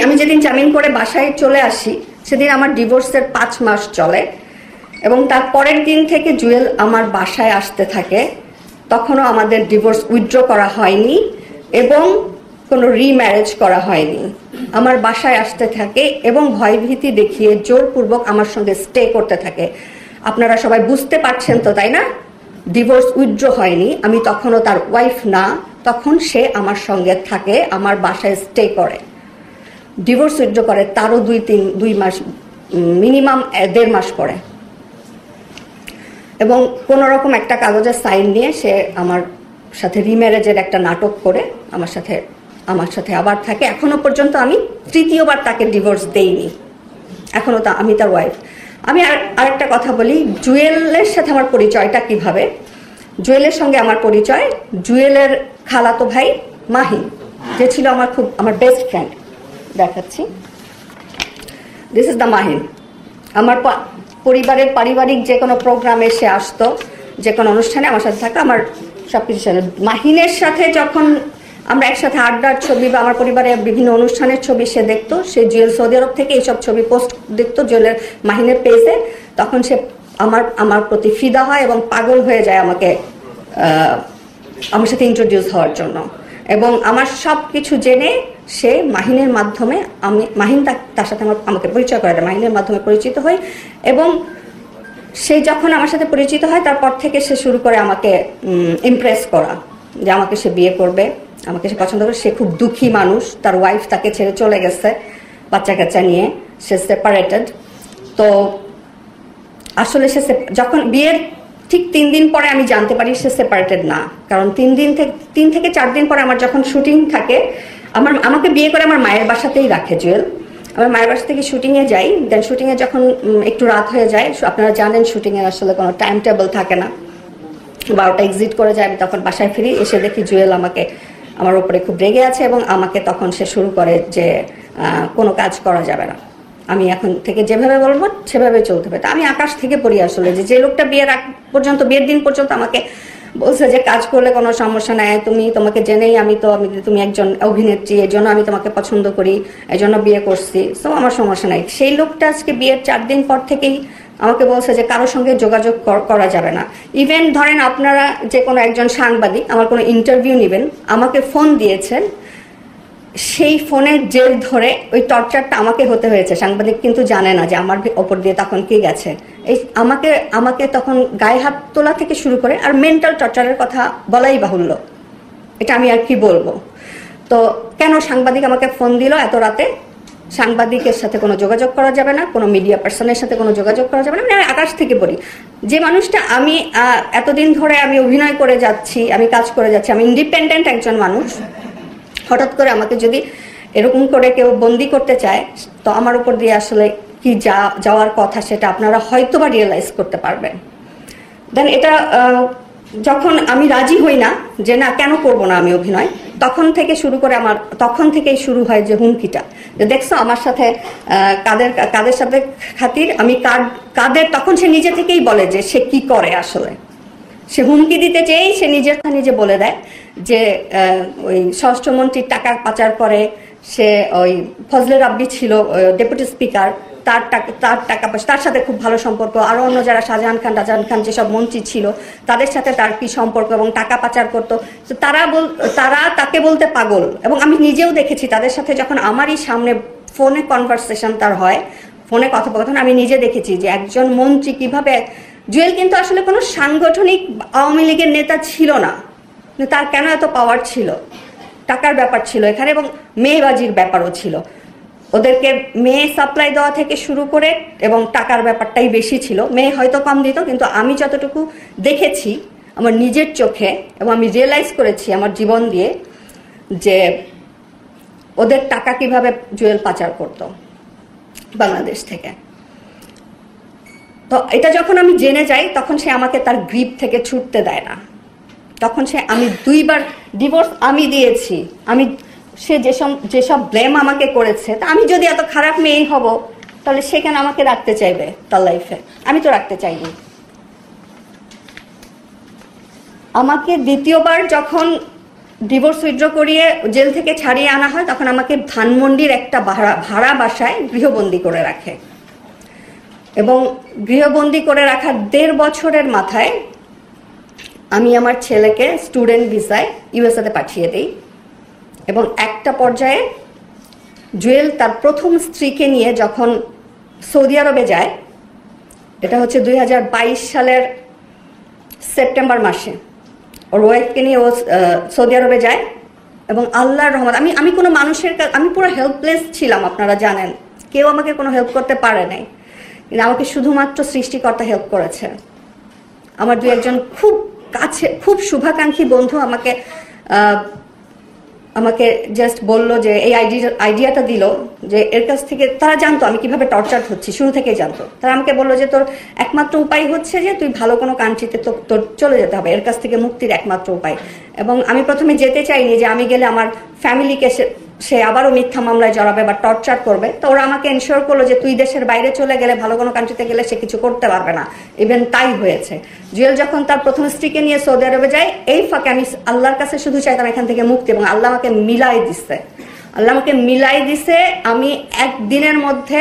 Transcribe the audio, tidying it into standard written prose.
আমি যেদিন জামিন করে বাসায় চলে আসি সেদিন আমার ডিভোর্সের 5 মাস চলে এবং তার পরের দিন থেকে জুয়েল আমার বাসায় আসতে থাকে। তখনও আমাদের ডিভোর্স উইথড্র করা হয়নি এবং কোনো রিম্যারেজ করা হয়নি। আমার বাসায় আসতে থাকে এবং ভয়ভীতি দেখিয়ে জোরপূর্বক আমার সঙ্গে স্টে করতে থাকে। আপনারা সবাই বুঝতে পারছেন তো, তাই না? ডিভোর্স উইথড্র হয়নি, আমি তখনও তার ওয়াইফ না, তখন সে আমার সঙ্গে থাকে, আমার বাসায় স্টে করে। ডিভোর্স উইথড্র করে তারও 2 মাস, মিনিমাম 1.5 মাস পরে, এবং কোনো রকম একটা কাগজের সাইন নিয়ে সে আমার সাথে রিম্যারেজের একটা নাটক করে আমার সাথে আবার থাকে। এখনো পর্যন্ত আমি 3য় বার তাকে ডিভোর্স দেইনি, এখনো আমি তার ওয়াইফ। আমি আরেকটা কথা বলি, জুয়েলের সাথে আমার পরিচয়টা কিভাবে। জুয়েলের সঙ্গে আমার পরিচয়, জুয়েলের খালাতো ভাই মাহিন, যে ছিল আমার বেস্ট ফ্রেন্ড। দেখাচ্ছি, দিস ইজ দ্য মাহিন। আমার পরিবারের পারিবারিক যে কোনো প্রোগ্রামে সে আসতো, যে কোনো অনুষ্ঠানে আমার সাথে থাকা, আমার সব কিছু ছিল। মাহিনের সাথে যখন আমরা একসাথে আড্ডার ছবি বা আমার পরিবারের বিভিন্ন অনুষ্ঠানের ছবি সে দেখতো, সে জুয়েল সৌদি আরব থেকে এইসব ছবি পোস্ট দেখতো জুয়েলের মাহিনের পেজে, তখন সে আমার প্রতি ফিদা হয় এবং পাগল হয়ে যায় আমার সাথে ইন্ট্রোডিউস হওয়ার জন্য। এবং আমার সব কিছু জেনে সে মাহিনের মাধ্যমে, মাহিন তার সাথে আমাকে পরিচয় করে দেয়, মাহিনের মাধ্যমে পরিচিত হই। এবং সে যখন আমার সাথে পরিচিত হয় তারপর থেকে সে শুরু করে আমাকে ইমপ্রেস করা, যে আমাকে সে বিয়ে করবে, আমাকে সে পছন্দ করে। সে খুব দুঃখী মানুষ, তার ওয়াইফ তাকে ছেড়ে চলে গেছে বাচ্চা কাচ্চা নিয়ে, সে সেপারেটেড। তো আসলে যখন বিয়ের ঠিক 3 দিন পরে আমি জানতে পারি সে সেপারেটেড না, কারণ 3 থেকে 4 দিন পরে আমার যখন শুটিং থাকে, আমাকে বিয়ে করে আমার মায়ের বাসাতেই রাখে জুয়েল। আমার মায়ের বাসা থেকে শুটিংয়ে যাই, দেন শুটিংয়ে যখন একটু রাত হয়ে যায়, আপনারা জানেন শুটিংয়ের আসলে কোনো টাইম টেবল থাকে না, 12টা এক্সিট করে যায়, আমি তখন বাসায় ফিরি, এসে দেখি জুয়েল আমার উপরে খুব রেগে আছে এবং আমাকে তখন সে শুরু করে যে কোনো কাজ করা যাবে না, আমি এখন থেকে যেভাবে বলবো সেভাবে চলতে হবে। আমি আকাশ থেকে পড়ি আসলে, যে লোকটা বিয়ের দিন পর্যন্ত আমাকে বলছে যে কাজ করলে কোনো সমস্যা নাই, তোমাকে জেনেই তুমি একজন অভিনেত্রী, এই জন্য আমি তোমাকে পছন্দ করি, এই জন্য বিয়ে করছি, সো আমার সমস্যা নাই। সেই লোকটা আজকে বিয়ের 4 দিন পর থেকেই আমাকে বলছে যে কারোর সঙ্গে যোগাযোগ করা যাবে না। ইভেন ধরেন আপনারা যে কোনো একজন সাংবাদিক আমার কোনো ইন্টারভিউ নেবেন, আমাকে ফোন দিয়েছেন, সেই ফোনের জেল ধরে ওই টর্চারটা আমাকে হতে হয়েছে। সাংবাদিক কিন্তু জানে না যে আমার ওপর দিয়ে তখন কে গেছে। আমাকে তখন গায়ে হাত তোলা থেকে শুরু করে, আর মেন্টাল টর্চারের কথা বলাই বাহুল্য, এটা আমি আর কি বলবো। তো কেন সাংবাদিক আমাকে ফোন দিল এত রাতে? সাংবাদিকের সাথে কোনো যোগাযোগ করা যাবে না, কোনো মিডিয়া পার্সনের সাথে কোনো যোগাযোগ করা যাবে না। আমি আকাশ থেকে বলি, যে মানুষটা আমি এতদিন ধরে আমি অভিনয় করে যাচ্ছি, আমি কাজ করে যাচ্ছি, আমি ইন্ডিপেন্ডেন্ট একজন মানুষ, হঠাৎ করে আমাকে যদি এরকম করে কেউ বন্দি করতে চায়, তো আমার উপর দিয়ে আসলে কি যাওয়ার কথা সেটা আপনারা হয়তো বা রিয়েলাইজ করতে পারবেন। দেন এটা যখন আমি রাজি হই না, যে না কেন করব না আমি অভিনয়, তখন থেকেই শুরু হয় যে হুমকিটা, যে দেখছো আমার সাথে কাদের সাথে খাতির, আমি কাদের, তখন সে নিজে থেকেই বলে যে সে কি করে আসলে। সে হুমকি দিতে চেয়েই সে নিজে বলে দেয় যে ওই স্বরাষ্ট্রমন্ত্রীর টাকা পাচার করে, সে ওই ফজলে রাব্বি ছিল ডেপুটি স্পিকার, তার টাকা পয়সা, তার সাথে খুব ভালো সম্পর্ক, আরও অন্য যারা শাহজাহান খান যেসব মন্ত্রী ছিল তাদের সাথে তার কি সম্পর্ক, এবং টাকা পাচার করতো। তো তারা তাকে বলতে পাগল। এবং আমি নিজেও দেখেছি তাদের সাথে যখন আমারই সামনে ফোনে কনভারসেশন তার হয়, ফোনে কথোপকথন, আমি নিজে দেখেছি যে একজন মন্ত্রী কিভাবে। জুয়েল কিন্তু আসলে কোনো সাংগঠনিক আওয়ামী লীগের নেতা ছিল না, তার কেন এত পাওয়ার ছিল? টাকার ব্যাপার ছিল এখানে, এবং মেয়েবাজির ব্যাপারও ছিল। ওদেরকে মেয়ে সাপ্লাই দেওয়া থেকে শুরু করে, এবং টাকার ব্যাপারটাই বেশি ছিল। মেয়ে হয়তো কম দিত, কিন্তু আমি যতটুকু দেখেছি আমার নিজের চোখে, এবং আমি রিয়েলাইজ করেছি আমার জীবন দিয়ে, যে ওদের টাকা কিভাবে জুয়েল পাচার করত বাংলাদেশ থেকে। তো এটা যখন আমি জেনে যাই, তখন সে আমাকে তার গ্রিপ থেকে ছুটতে দেয় না। তখন আমি 2 বার ডিভোর্স আমি দিয়েছি, সে যেসব ব্লেম আমাকে করেছে, তা আমি যদি এত খারাপ মেয়ে হব, তাহলে সেখানে আমাকে রাখতে চাইবে তার লাইফে, আমি তো রাখতে চাইনি। আমাকে দ্বিতীয়বার যখন ডিভোর্স উইথড্র করিয়ে জেল থেকে ছাড়িয়ে আনা হয়, তখন আমাকে ধানমন্ডির একটা ভাড়া বাসায় গৃহবন্দী করে রাখে। এবং গৃহবন্দী করে রাখার 1.5 বছরের মাথায় আমি আমার ছেলেকে স্টুডেন্ট ভিসায় ইউএসএতে পাঠিয়ে দিই। এবং একটা পর্যায়ে জুয়েল তার প্রথম স্ত্রীকে নিয়ে যখন সৌদি আরবে যায়, এটা হচ্ছে 2022 সালের সেপ্টেম্বর মাসে, ওর ওয়াইফকে নিয়ে ও সৌদি আরবে যায়। এবং আল্লাহর রহমত, আমি কোনো মানুষের আমি পুরো হেল্পলেস ছিলাম, আপনারা জানেন, কেউ আমাকে কোনো হেল্প করতে পারে নাই, কিন্তু আমাকে শুধুমাত্র সৃষ্টিকর্তা হেল্প করেছে। আমার 2-1 খুব কাছে, খুব শুভাকাঙ্ক্ষী বন্ধু আমাকে জাস্ট বলল যে এই আইডিয়াটা দিল, যে এর কাছ থেকে তারা জানতো আমি কিভাবে টর্চার হচ্ছি, শুরু থেকেই জানতো। তারা আমাকে বললো যে তোর একমাত্র উপায় হচ্ছে যে তুই ভালো কোনো কান্ট্রিতে তোর চলে যেতে হবে, এর কাছ থেকে মুক্তির একমাত্র উপায়। এবং আমি প্রথমে যেতে চাইনি, যে আমি গেলে আমার ফ্যামিলিকে সে আবারও মিথ্যা মামলায় জড়াবে বা টর্চার করবে। তো ওরা আমাকে এনশিওর করলো যে তুই দেশের বাইরে চলে গেলে, ভালো কোনো কান্ট্রিতে গেলে সে কিছু করতে পারবে না। ইভেন তাই হয়েছে। জুয়েল যখন তার প্রথম স্ত্রীকে নিয়ে সৌদি আরবে যায়, এই ফাঁকে আমি আল্লাহর কাছে শুধু চাইতাম এখান থেকে মুক্তি, এবং আল্লাহ আমাকে মিলাই দিছে। আমি 1 দিনের মধ্যে